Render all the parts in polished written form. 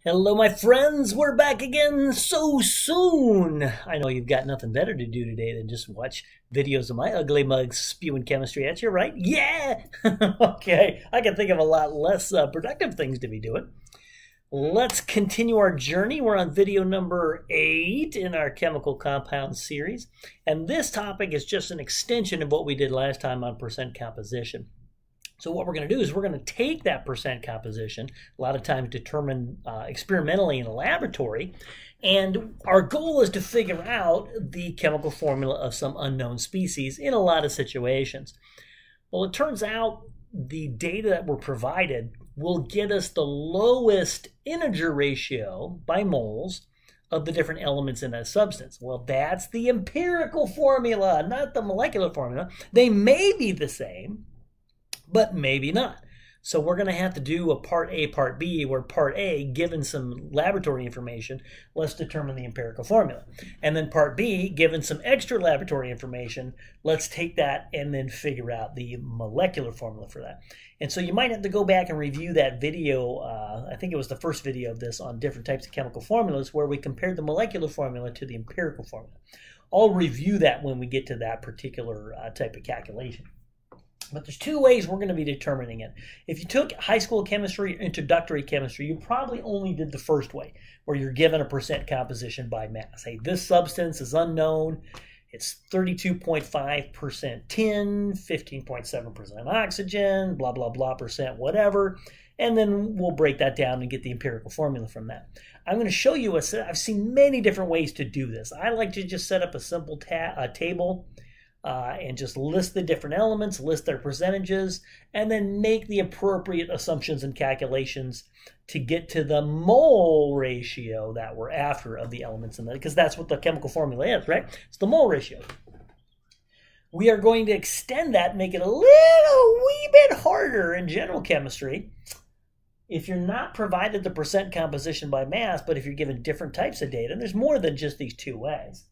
Hello, my friends. We're back again so soon. I know you've got nothing better to do today than just watch videos of my ugly mugs spewing chemistry at you, right? Yeah! Okay, I can think of a lot less productive things to be doing. Let's continue our journey. We're on video number 8 in our chemical compound series. And this topic is just an extension of what we did last time on percent composition. So what we're going to do is we're going to take that percent composition, a lot of times determined experimentally in a laboratory, and our goal is to figure out the chemical formula of some unknown species in a lot of situations. Well, it turns out the data that were provided will get us the lowest integer ratio by moles of the different elements in that substance. Well, that's the empirical formula, not the molecular formula. They may be the same, but maybe not. So we're going to have to do a part A, part B, where part A, given some laboratory information, let's determine the empirical formula. And then part B, given some extra laboratory information, let's take that and then figure out the molecular formula for that. And so you might have to go back and review that video, I think it was the first video of this, on different types of chemical formulas where we compared the molecular formula to the empirical formula. I'll review that when we get to that particular type of calculation. But there's two ways we're going to be determining it. If you took high school chemistry or introductory chemistry, you probably only did the first way, where you're given a percent composition by mass. Hey, this substance is unknown. It's 32.5% tin, 15.7% oxygen, blah, blah, blah percent, whatever. And then we'll break that down and get the empirical formula from that. I'm going to show you, I've seen many different ways to do this. I like to just set up a simple table and just list the different elements, list their percentages, and then make the appropriate assumptions and calculations to get to the mole ratio that we're after of the elements in that, because that's what the chemical formula is, right? It's the mole ratio. We are going to extend that, make it a wee bit harder in general chemistry. If you're not provided the percent composition by mass, but if you're given different types of data, and there's more than just these two ways,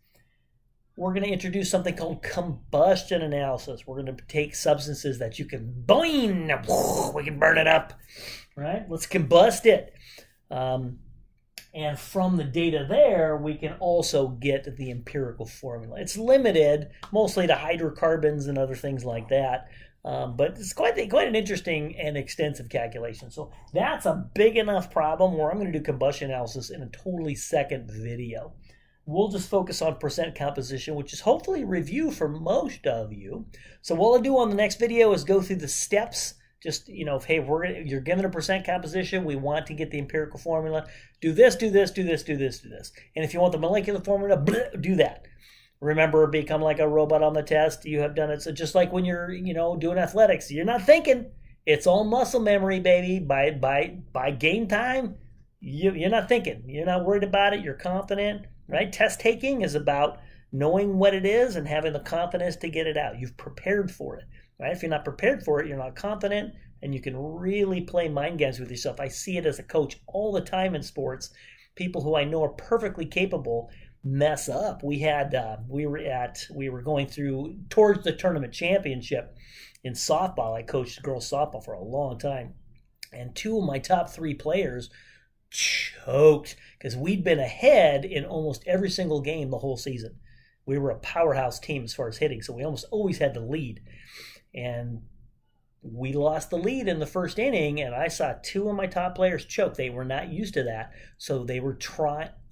we're going to introduce something called combustion analysis. We're going to take substances that you can boing, we can burn it up, right? Let's combust it. And from the data there, we can also get the empirical formula. It's limited mostly to hydrocarbons and other things like that. But it's quite an interesting and extensive calculation. So that's a big enough problem where I'm going to do combustion analysis in a totally second video. We'll just focus on percent composition, which is hopefully a review for most of you. So what I'll do on the next video is go through the steps. Just, you know, hey, you're given a percent composition. We want to get the empirical formula. Do this, do this, do this, do this, do this. And if you want the molecular formula, do that. Remember, become like a robot on the test. You have done it. So just like when you're, doing athletics, you're not thinking. It's all muscle memory, baby. By game time, you're not thinking. You're not worried about it. You're confident. Right? Test taking is about knowing what it is and having the confidence to get it out. You've prepared for it. Right? If you're not prepared for it, you're not confident, and you can really play mind games with yourself. I see it as a coach all the time in sports. People who I know are perfectly capable mess up. We were going towards the tournament championship in softball. I coached girls softball for a long time, and 2 of my top 3 players choked because we'd been ahead in almost every single game the whole season. We were a powerhouse team as far as hitting, so we almost always had the lead. And we lost the lead in the first inning, and I saw 2 of my top players choke. They were not used to that, so they were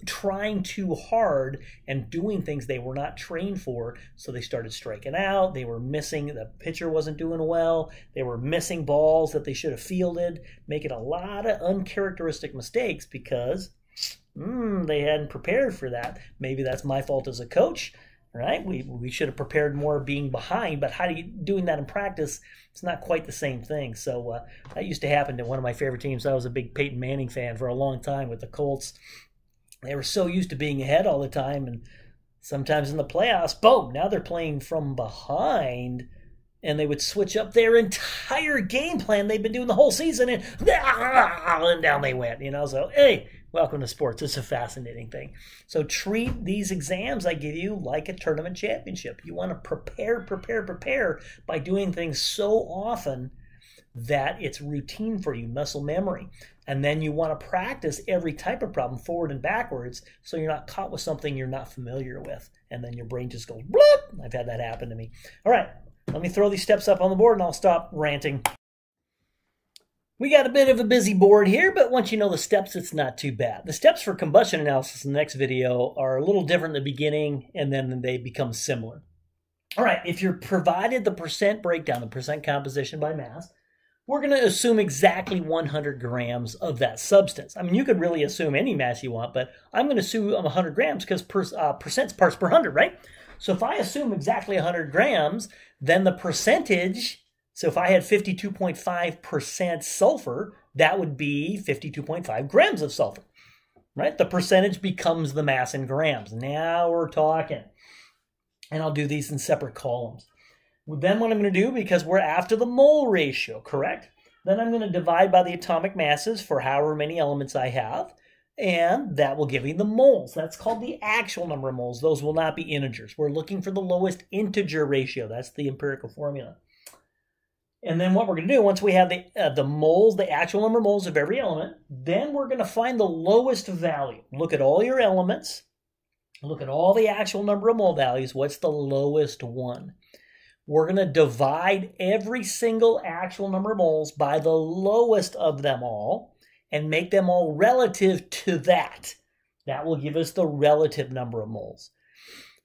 trying too hard and doing things they were not trained for, so they started striking out. They were missing, the pitcher wasn't doing well. They were missing balls that they should have fielded, making a lot of uncharacteristic mistakes because they hadn't prepared for that. Maybe that's my fault as a coach. Right? We should have prepared more being behind, but doing that in practice, it's not quite the same thing. So that used to happen to one of my favorite teams. I was a big Peyton Manning fan for a long time with the Colts. They were so used to being ahead all the time, and sometimes in the playoffs, boom, now they're playing from behind, and they would switch up their entire game plan they've been doing the whole season, and down they went. So hey, welcome to sports. It's a fascinating thing. So treat these exams I give you like a tournament championship. You want to prepare by doing things so often that it's routine for you, muscle memory. And then you want to practice every type of problem forward and backwards so you're not caught with something you're not familiar with. And then your brain just goes, bloop. I've had that happen to me. All right, let me throw these steps up on the board and I'll stop ranting. We got a bit of a busy board here, but once you know the steps, it's not too bad. The steps for combustion analysis in the next video are a little different in the beginning, and then they become similar. All right, if you're provided the percent breakdown, the percent composition by mass, we're going to assume exactly 100 grams of that substance. I mean, you could really assume any mass you want, but I'm going to assume 100 grams because percent's parts per 100, right? So if I assume exactly 100 grams, then the percentage... So if I had 52.5% sulfur, that would be 52.5 grams of sulfur, right? The percentage becomes the mass in grams. Now we're talking. And I'll do these in separate columns. Then what I'm going to do, because we're after the mole ratio, correct? Then I'm going to divide by the atomic masses for however many elements I have, and that will give me the moles. That's called the actual number of moles. Those will not be integers. We're looking for the lowest integer ratio. That's the empirical formula. And then what we're going to do, once we have the moles, the actual number of moles of every element, then we're going to find the lowest value. Look at all your elements. Look at all the actual number of mole values. What's the lowest one? We're going to divide every single actual number of moles by the lowest of them all and make them all relative to that. That will give us the relative number of moles.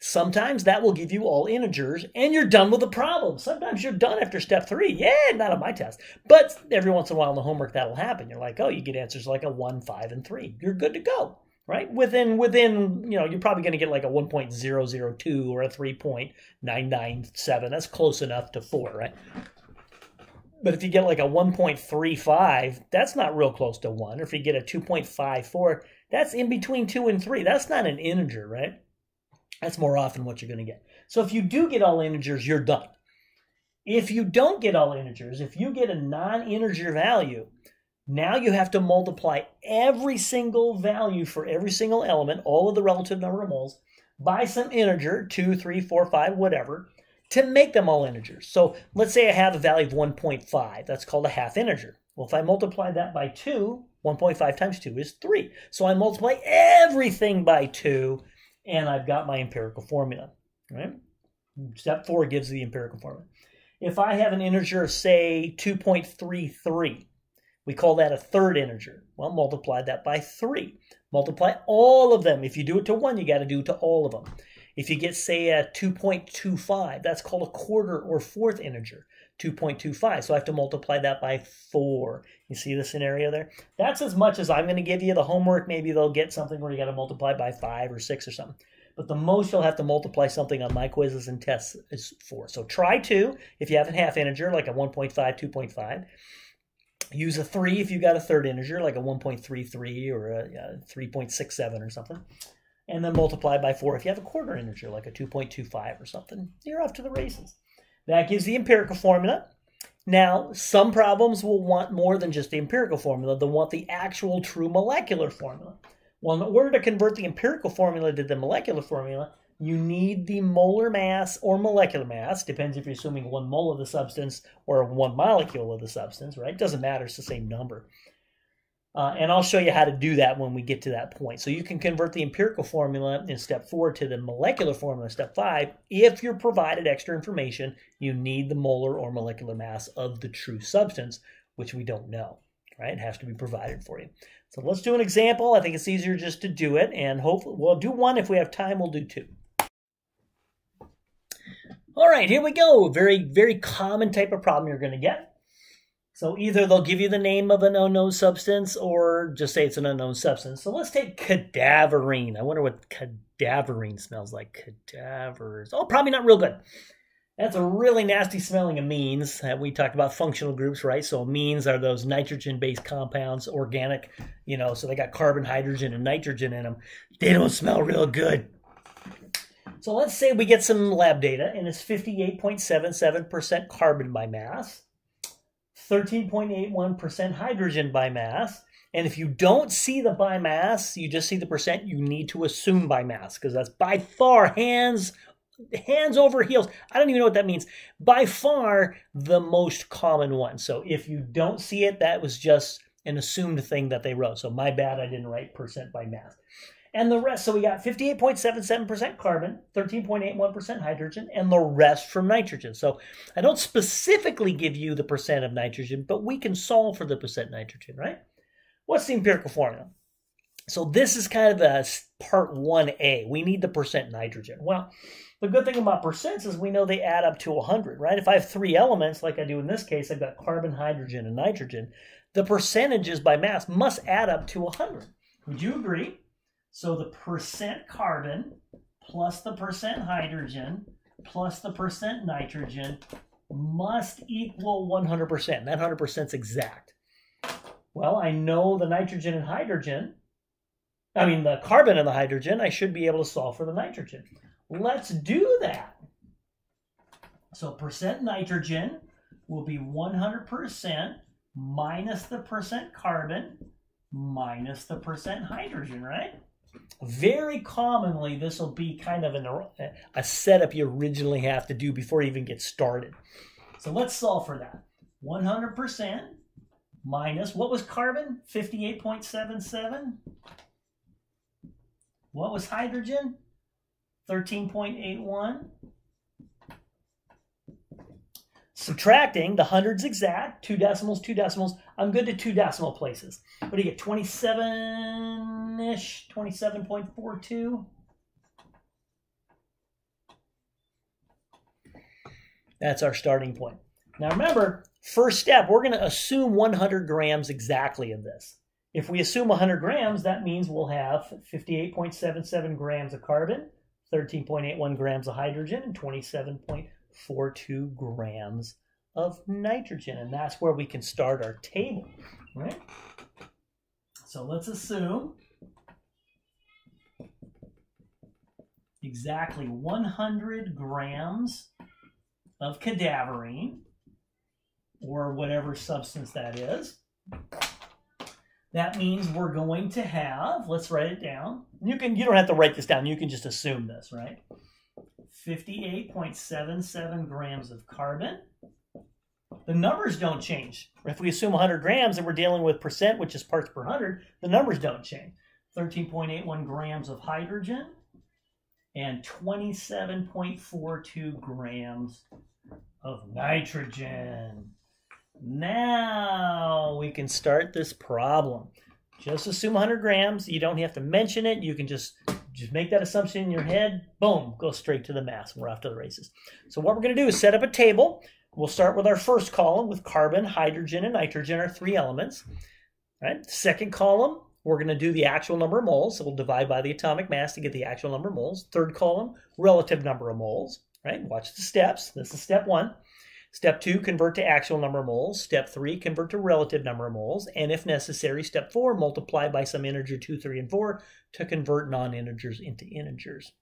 Sometimes that will give you all integers, and you're done with the problem. Sometimes you're done after step 3. Yeah, not on my test. But every once in a while in the homework, that'll happen. You're like, oh, you get answers like a 1, 5, and 3. You're good to go, right? Within you're probably going to get like a 1.002 or a 3.997. That's close enough to 4, right? But if you get like a 1.35, that's not real close to 1. Or if you get a 2.54, that's in between 2 and 3. That's not an integer, right? That's more often what you're going to get. So if you do get all integers, you're done. If you don't get all integers, if you get a non-integer value, now you have to multiply every single value for every single element, all of the relative number of moles, by some integer, 2, 3, 4, 5, whatever, to make them all integers. So let's say I have a value of 1.5. That's called a half integer. Well, if I multiply that by 2, 1.5 times 2 is 3. So I multiply everything by 2, and I've got my empirical formula, right? Step 4 gives the empirical formula. If I have an integer of, say, 2.33, we call that a third integer. Well, multiply that by 3. Multiply all of them. If you do it to 1, you got to do it to all of them. If you get, say, a 2.25, that's called a quarter or fourth integer, 2.25. So I have to multiply that by 4. You see the scenario there? That's as much as I'm going to give you. The homework, maybe they'll get something where you got to multiply by 5 or 6 or something. But the most you'll have to multiply something on my quizzes and tests is 4. So try 2 if you have a half integer, like a 1.5, 2.5. Use a 3 if you got a third integer, like a 1.33 or a 3.67 or something. And then multiply by 4 if you have a quarter integer, like a 2.25 or something. You're off to the races. That gives the empirical formula. Now, some problems will want more than just the empirical formula. They'll want the actual true molecular formula. Well, in order to convert the empirical formula to the molecular formula, you need the molar mass or molecular mass. Depends if you're assuming 1 mole of the substance or 1 molecule of the substance, right? Doesn't matter, it's the same number. And I'll show you how to do that when we get to that point. So you can convert the empirical formula in step 4 to the molecular formula in step 5. If you're provided extra information, you need the molar or molecular mass of the true substance, which we don't know, right? It has to be provided for you. So let's do an example. I think it's easier just to do it, and hopefully we'll do 1. If we have time, we'll do 2. All right, here we go. Very, very common type of problem you're going to get. So either they'll give you the name of an unknown substance or just say it's an unknown substance. So let's take cadaverine. I wonder what cadaverine smells like. Cadavers. Oh, probably not real good. That's a really nasty smelling amines. We talked about functional groups, right? So amines are those nitrogen-based compounds, organic, so they got carbon, hydrogen, and nitrogen in them. They don't smell real good. So let's say we get some lab data, and it's 58.77% carbon by mass. 13.81% hydrogen by mass. And if you don't see the by mass, you just see the percent, you need to assume by mass, because that's by far, hands hands over heels. I don't even know what that means. By far the most common one. So if you don't see it, that was just an assumed thing that they wrote. So my bad, I didn't write percent by mass. And the rest, so we got 58.77% carbon, 13.81% hydrogen, and the rest from nitrogen. So I don't specifically give you the percent of nitrogen, but we can solve for the percent nitrogen, right? What's the empirical formula? So this is kind of the part 1A. We need the percent nitrogen. Well, the good thing about percents is we know they add up to 100, right? If I have 3 elements, like I do in this case, I've got carbon, hydrogen, and nitrogen, the percentages by mass must add up to 100. Would you agree? So the percent carbon plus the percent hydrogen plus the percent nitrogen must equal 100%. That 100% is exact. Well, I know the nitrogen and hydrogen, the carbon and the hydrogen, I should be able to solve for the nitrogen. Let's do that. So percent nitrogen will be 100% minus the percent carbon minus the percent hydrogen, right? Very commonly, this will be kind of a setup you originally have to do before you even get started. So let's solve for that. 100% minus, what was carbon? 58.77. What was hydrogen? 13.81. Subtracting, the hundred's exact, 2 decimals, 2 decimals. I'm good to 2 decimal places. What do you get, 27-ish, 27.42? That's our starting point. Now remember, first step, we're going to assume 100 grams exactly of this. If we assume 100 grams, that means we'll have 58.77 grams of carbon, 13.81 grams of hydrogen, and 27.42 grams of nitrogen. And that's where we can start our table, right? So let's assume exactly 100 grams of cadaverine, or whatever substance that is. That means we're going to have, let's write it down. You don't have to write this down. You can just assume this, right? 58.77 grams of carbon. The numbers don't change. If we assume 100 grams and we're dealing with percent, which is parts per 100, the numbers don't change. 13.81 grams of hydrogen and 27.42 grams of nitrogen. Now we can start this problem. Just assume 100 grams. You don't have to mention it. You can just make that assumption in your head. Boom, go straight to the mass. We're off to the races. So what we're going to do is set up a table. We'll start with our first column with carbon, hydrogen, and nitrogen, our 3 elements. All right. Second column, we're going to do the actual number of moles. So we'll divide by the atomic mass to get the actual number of moles. Third column, relative number of moles. Right. Watch the steps. This is step 1. Step 2, convert to actual number of moles. Step 3, convert to relative number of moles. And if necessary, step 4, multiply by some integer 2, 3, and 4 to convert non-integers into integers.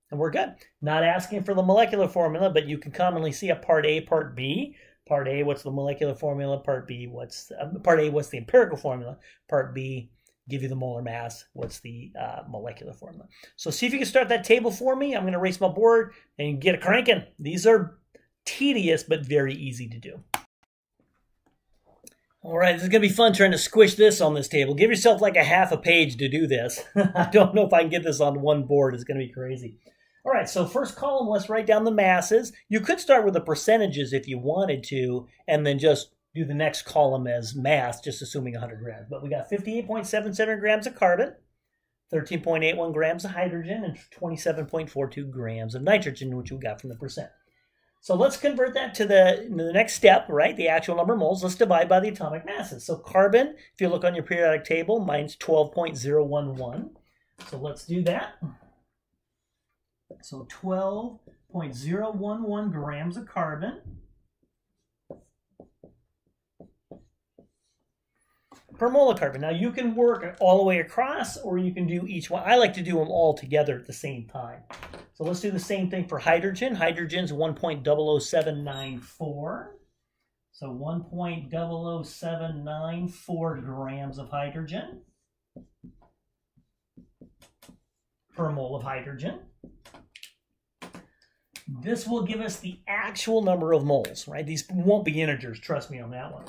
And we're good. Not asking for the molecular formula, but you can commonly see a part A, part B. Part A, what's the molecular formula? Part B, part A, what's the empirical formula? Part B, give you the molar mass. What's the molecular formula? So see if you can start that table for me. I'm going to erase my board and get it cranking. These are tedious, but very easy to do. All right, this is going to be fun trying to squish this on this table. Give yourself like a half a page to do this. I don't know if I can get this on one board. It's going to be crazy. All right, so first column, let's write down the masses. You could start with the percentages if you wanted to, and then just do the next column as mass, just assuming 100 grams. But we got 58.77 grams of carbon, 13.81 grams of hydrogen, and 27.42 grams of nitrogen, which we got from the percent. So let's convert that to the next step, right? The actual number of moles. Let's divide by the atomic masses. So carbon, if you look on your periodic table, mine's 12.011. So let's do that. So 12.011 grams of carbon per mole of carbon. Now you can work all the way across, or you can do each one. I like to do them all together at the same time. So let's do the same thing for hydrogen. Hydrogen's 1.00794. So 1.00794 grams of hydrogen per mole of hydrogen. This will give us the actual number of moles, right? These won't be integers, trust me on that one.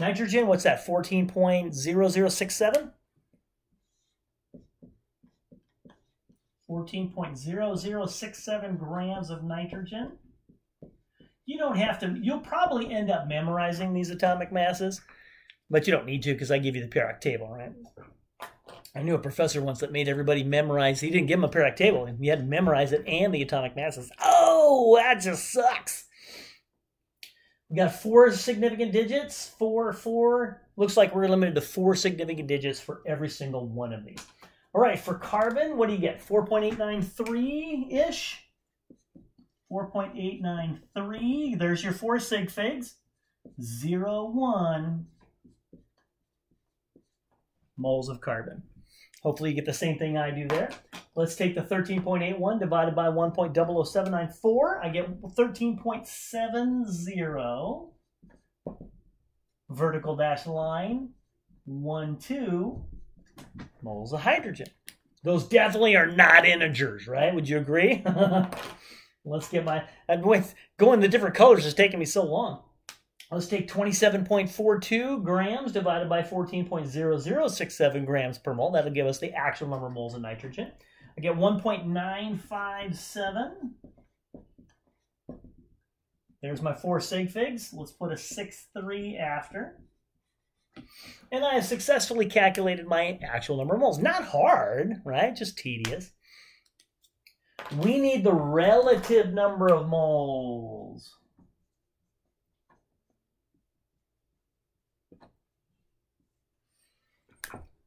Nitrogen, what's that, 14.0067? 14.0067 grams of nitrogen. You don't have to, you'll probably end up memorizing these atomic masses, but you don't need to because I give you the periodic table, right? I knew a professor once that made everybody memorize. He didn't give them a periodic table. You had to memorize it and the atomic masses. Oh, that just sucks. We got 4 significant digits. 4, 4. Looks like we're limited to 4 significant digits for every single one of these. All right, for carbon, what do you get? 4.893-ish. 4.893. There's your 4 sig figs. 0.1 moles of carbon. Hopefully you get the same thing I do there. Let's take the 13.81 divided by 1.00794. I get 13.70 vertical dashed line 12 moles of hydrogen. Those definitely are not integers, right? Would you agree? Let's get my, going to different colors is taking me so long. Let's take 27.42 grams divided by 14.0067 grams per mole. That'll give us the actual number of moles of nitrogen. I get 1.957. There's my 4 sig figs. Let's put a 6.3 after. And I have successfully calculated my actual number of moles. Not hard, right? Just tedious. We need the relative number of moles.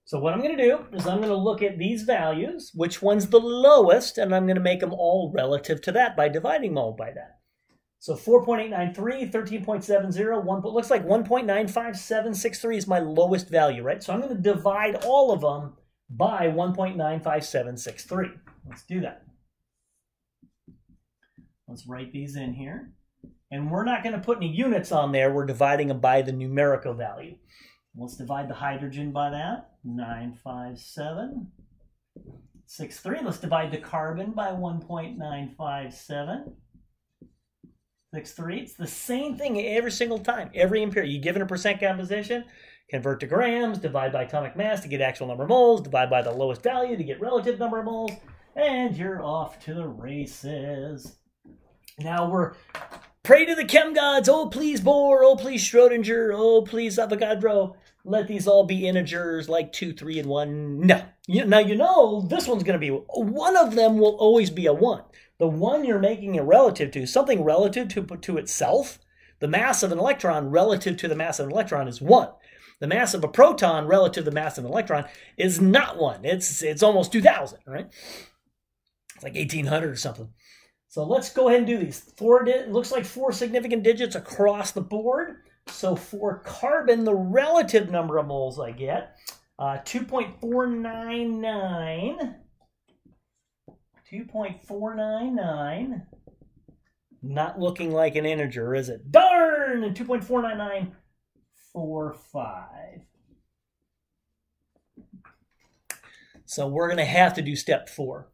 So what I'm going to do is I'm going to look at these values, which one's the lowest, and I'm going to make them all relative to that by dividing mole by that. So 4.893, 13.70, looks like 1.95763 is my lowest value, right? So I'm going to divide all of them by 1.95763. Let's do that. Let's write these in here. And we're not going to put any units on there. We're dividing them by the numerical value. Let's divide the hydrogen by that. 957.63. Let's divide the carbon by 1.957. 6.3. It's the same thing every single time. Every imperial. You given a percent composition, convert to grams, divide by atomic mass to get actual number of moles, divide by the lowest value to get relative number of moles, and you're off to the races. Now we're pray to the chem gods. Oh, please Bohr. Oh, please Schrodinger. Oh, please Avogadro. Let these all be integers like 2, 3, and 1. No. Now you know this one's going to be, one of them will always be a 1. The one you're making it relative to, something relative to itself, the mass of an electron relative to the mass of an electron is 1. The mass of a proton relative to the mass of an electron is not 1. It's almost 2,000, right? It's like 1,800 or something. So let's go ahead and do these. It looks like 4 significant digits across the board. So for carbon, the relative number of moles I get, 2.499. 2.499. Not looking like an integer, is it? Darn! 2.49945. So we're going to have to do step 4.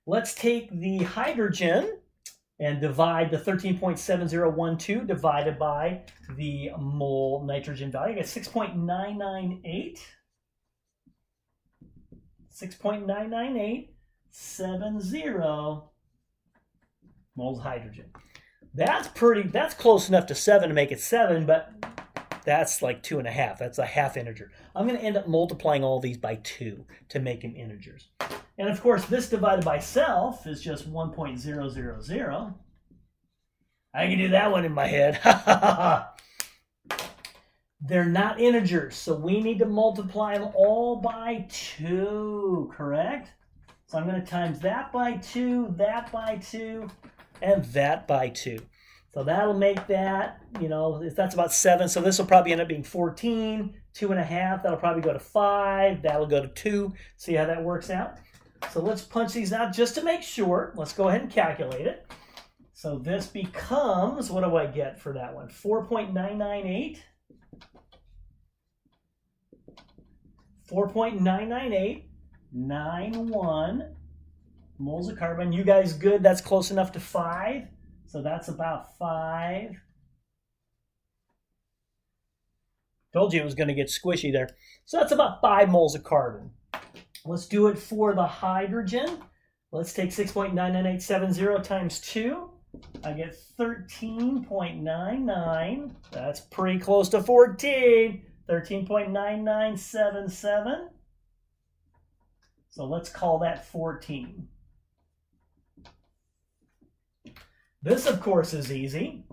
Let's take the hydrogen and divide the 13.7012 divided by the mole nitrogen value. I get 6.998. 6.99870 moles hydrogen. That's close enough to 7 to make it 7, but that's like 2.5. That's a half integer. I'm going to end up multiplying all these by 2 to make them integers. And of course, this divided by self is just 1.000. I can do that one in my head. They're not integers, so we need to multiply them all by 2, correct? So I'm going to times that by 2, that by 2, and that by 2. So that'll make that, you know, if that's about 7, so this will probably end up being 14, 2.5, that'll probably go to 5, that'll go to 2. See how that works out? So let's punch these out just to make sure. Let's go ahead and calculate it. So this becomes, what do I get for that one? 4.998. 4.99891 moles of carbon. You guys good? That's close enough to 5. So that's about 5. Told you it was going to get squishy there. So that's about 5 moles of carbon. Let's do it for the hydrogen. Let's take 6.99870 times 2. I get 13.99. That's pretty close to 14. 13.9977. So let's call that 14. This, of course, is easy.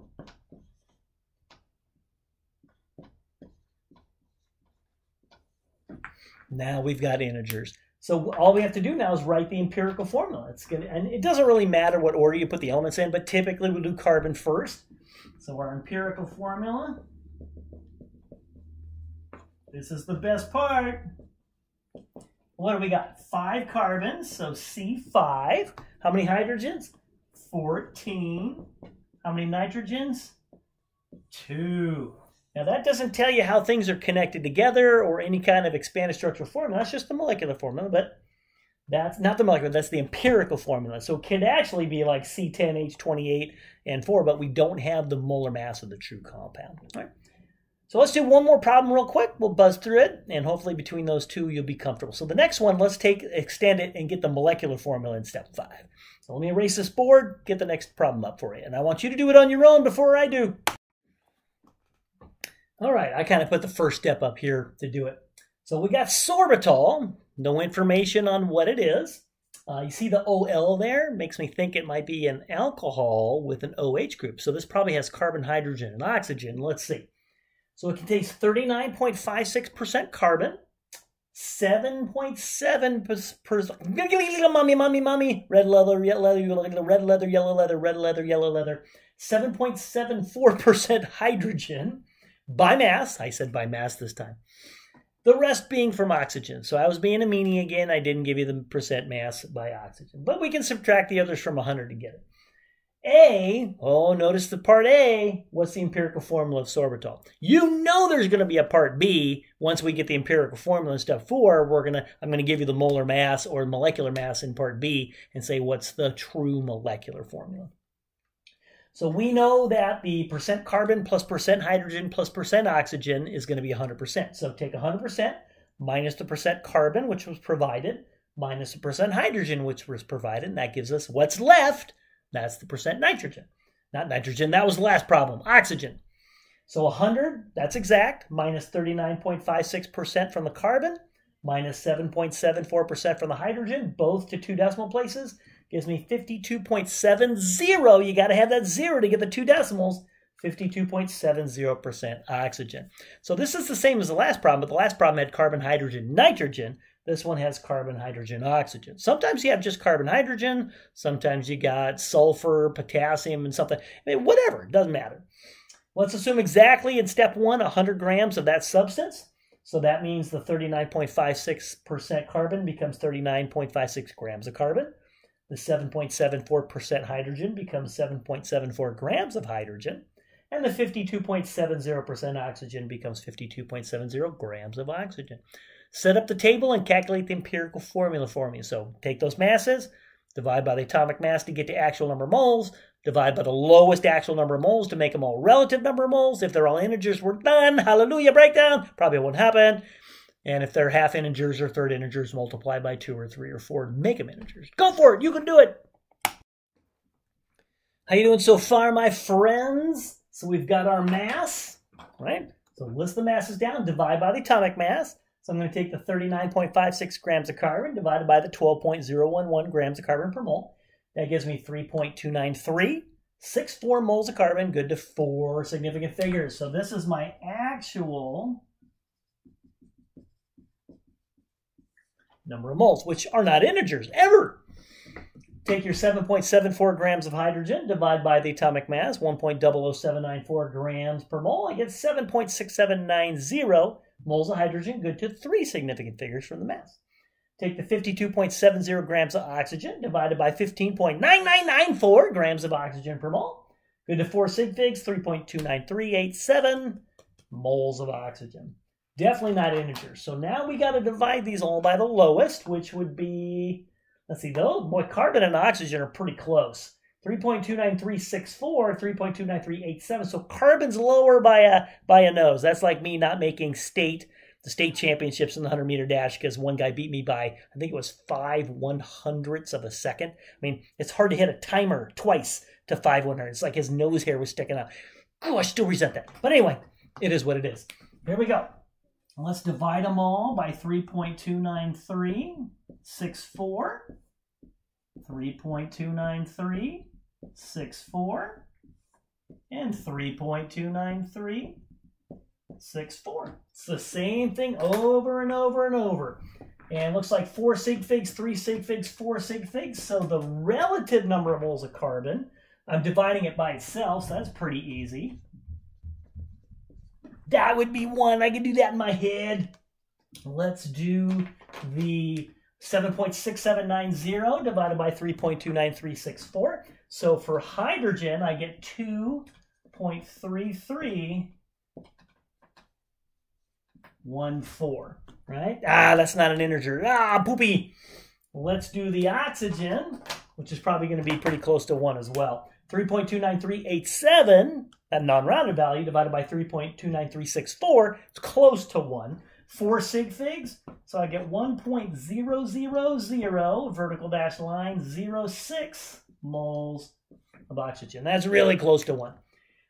Now we've got integers. So all we have to do now is write the empirical formula. And it doesn't really matter what order you put the elements in, but typically we'll do carbon first. So our empirical formula, this is the best part. What do we got? 5 carbons, so C5. How many hydrogens? 14. How many nitrogens? 2. Now that doesn't tell you how things are connected together or any kind of expanded structural formula. That's just the molecular formula, but that's not the molecular, that's the empirical formula. So it could actually be like C10H28 and 4, but we don't have the molar mass of the true compound. All right. So let's do one more problem real quick. We'll buzz through it, and hopefully between those two you'll be comfortable. So the next one, let's extend it and get the molecular formula in step 5. So let me erase this board, get the next problem up for you. And I want you to do it on your own before I do. All right, I kind of put the first step up here to do it. So we got sorbitol, no information on what it is. You see the OL there? Makes me think it might be an alcohol with an OH group. So this probably has carbon, hydrogen, and oxygen. Let's see. So it contains 39.56% carbon, 7.7%, mommy, red leather, yellow leather, red leather, yellow leather, red leather, yellow leather, 7.74% hydrogen, by mass. I said by mass this time. The rest being from oxygen. So I was being a meanie again. I didn't give you the percent mass by oxygen. But we can subtract the others from 100 to get it. Notice the part A. What's the empirical formula of sorbitol? You know there's going to be a part B. Once we get the empirical formula in step 4, I'm going to give you the molar mass or molecular mass in part B and say what's the true molecular formula. So we know that the percent carbon plus percent hydrogen plus percent oxygen is going to be 100%. So take 100% minus the percent carbon, which was provided, minus the percent hydrogen, which was provided, and that gives us what's left. That's the percent nitrogen. Not nitrogen, that was the last problem, oxygen. So 100, that's exact, minus 39.56% from the carbon, minus 7.74% from the hydrogen, both to 2 decimal places, gives me 52.70. You got to have that 0 to get the 2 decimals. 52.70% oxygen. So this is the same as the last problem, but the last problem had carbon, hydrogen, nitrogen. This one has carbon, hydrogen, oxygen. Sometimes you have just carbon, hydrogen. Sometimes you got sulfur, potassium, and something. I mean, whatever, it doesn't matter. Let's assume exactly in step 1, 100 grams of that substance. So that means the 39.56% carbon becomes 39.56 grams of carbon. The 7.74% hydrogen becomes 7.74 grams of hydrogen. And the 52.70% oxygen becomes 52.70 grams of oxygen. Set up the table and calculate the empirical formula for me. So take those masses, divide by the atomic mass to get the actual number of moles, divide by the lowest actual number of moles to make them all relative number of moles. If they're all integers, we're done. Hallelujah, breakdown. Probably won't happen. And if they're half integers or third integers, multiply by 2 or 3 or 4 to make them integers. Go for it. You can do it. How you doing so far, my friends? So we've got our mass, right? So list the masses down, divide by the atomic mass. So I'm going to take the 39.56 grams of carbon divided by the 12.011 grams of carbon per mole. That gives me 3.293, 64 moles of carbon, good to 4 significant figures. So this is my actual number of moles, which are not integers, ever. Take your 7.74 grams of hydrogen, divide by the atomic mass, 1.00794 grams per mole. I get 7.6790 moles of hydrogen, good to 3 significant figures from the mass. Take the 52.70 grams of oxygen, divided by 15.9994 grams of oxygen per mole. Good to 4 sig figs, 3.29387 moles of oxygen. Definitely not integers. So now we got to divide these all by the lowest, which would be, let's see, those, boy, carbon and oxygen are pretty close. 3.29364, 3.29387. So carbon's lower by a nose. That's like me not making the state championships in the 100-meter dash because one guy beat me by, I think it was 5/100ths of a second. I mean, it's hard to hit a timer twice to 5/100. It's like his nose hair was sticking out. Oh, I still resent that. But anyway, it is what it is. Here we go. Let's divide them all by 3.29364, 3.29364, and 3.29364. It's the same thing over and over and over. And it looks like 4 sig figs, 3 sig figs, 4 sig figs. So the relative number of moles of carbon, I'm dividing it by itself, so that's pretty easy. That would be 1. I can do that in my head. Let's do the 7.6790 divided by 3.29364. So for hydrogen, I get 2.3314, right? That's not an integer. Poopy. Let's do the oxygen, which is probably going to be pretty close to 1 as well. 3.29387, that non-rounded value, divided by 3.29364, it's close to 1. 4 sig figs, so I get 1.000, vertical dash line, 06 moles of oxygen. That's really close to 1.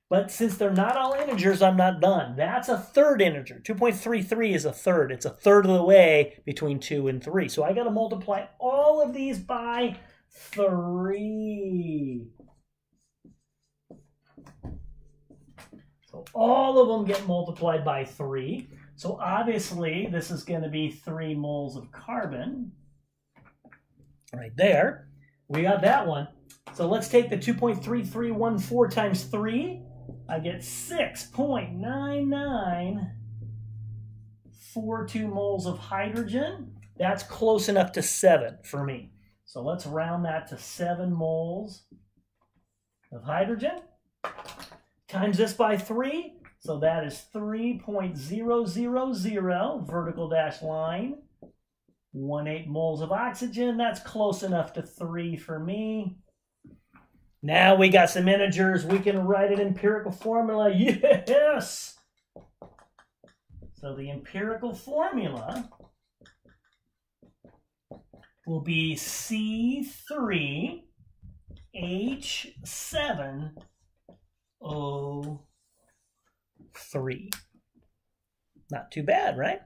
But since they're not all integers, I'm not done. That's a third integer. 2.33 is a third. It's a third of the way between 2 and 3. So I got to multiply all of these by 3. So all of them get multiplied by 3. So obviously this is going to be 3 moles of carbon. Right there. We got that one. So let's take the 2.3314 times 3. I get 6.9942 moles of hydrogen. That's close enough to 7 for me. So let's round that to 7 moles of hydrogen. Times this by 3, so that is 3.000, vertical dash line, 18 moles of oxygen. That's close enough to 3 for me. Now we got some integers. We can write an empirical formula. Yes! So the empirical formula will be C3H7O3. Not too bad, right?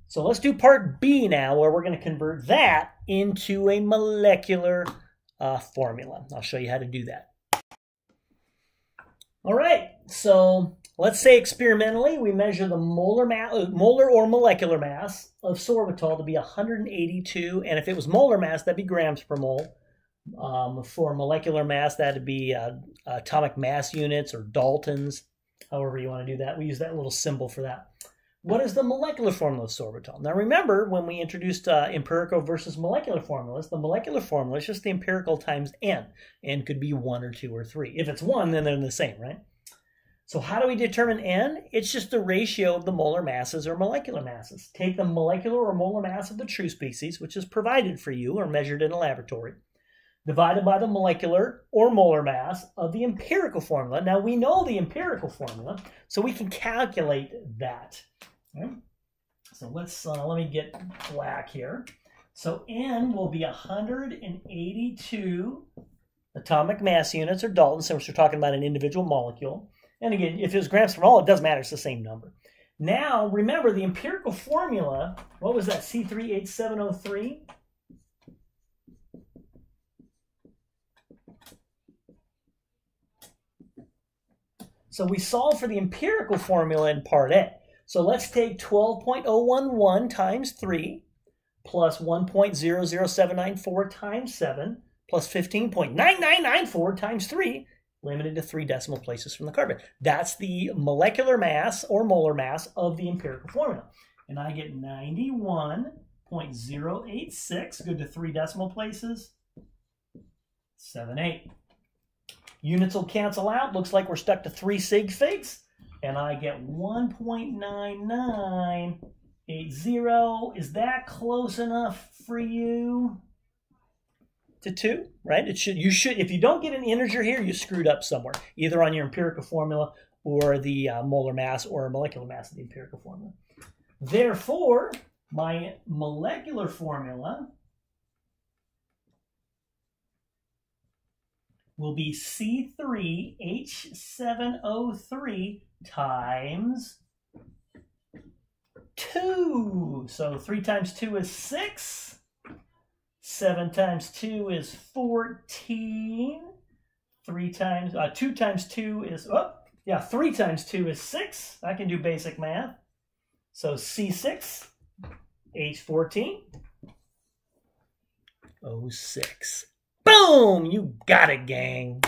So let's do part B now, where we're going to convert that into a molecular formula. I'll show you how to do that. All right, so let's say experimentally we measure the molar or molecular mass of sorbitol to be 182, and if it was molar mass, that'd be grams per mole. For molecular mass, that'd be atomic mass units or Daltons, however you want to do that. We use that little symbol for that. What is the molecular formula of sorbitol? Now remember, when we introduced empirical versus molecular formulas, the molecular formula is just the empirical times n. N could be 1 or 2 or 3. If it's 1, then they're the same, right? So how do we determine n? It's just the ratio of the molar masses or molecular masses. Take the molecular or molar mass of the true species, which is provided for you or measured in a laboratory, divided by the molecular or molar mass of the empirical formula. Now we know the empirical formula, so we can calculate that. Okay. So let me get black here. So N will be 182 atomic mass units or Daltons, since we're talking about an individual molecule. And again, if it was grams per mole, it doesn't matter, it's the same number. Now, remember the empirical formula, what was that, C3H7O3? So we solve for the empirical formula in part A. So let's take 12.011 times 3 plus 1.00794 times 7 plus 15.9994 times 3, limited to 3 decimal places from the carbon. That's the molecular mass or molar mass of the empirical formula. And I get 91.086, good to 3 decimal places, 78. Units will cancel out. Looks like we're stuck to 3 sig figs. And I get 1.9980. Is that close enough for you? to 2, right? You should, if you don't get an integer here, you screwed up somewhere, either on your empirical formula or the molar mass or molecular mass of the empirical formula. Therefore, my molecular formula will be C3H7O3 times 2. So 3 times 2 is 6. 7 times 2 is 14. 2 times 2 is, 3 times 2 is 6. I can do basic math. So C6, H14, O6. Boom! You got it, gang.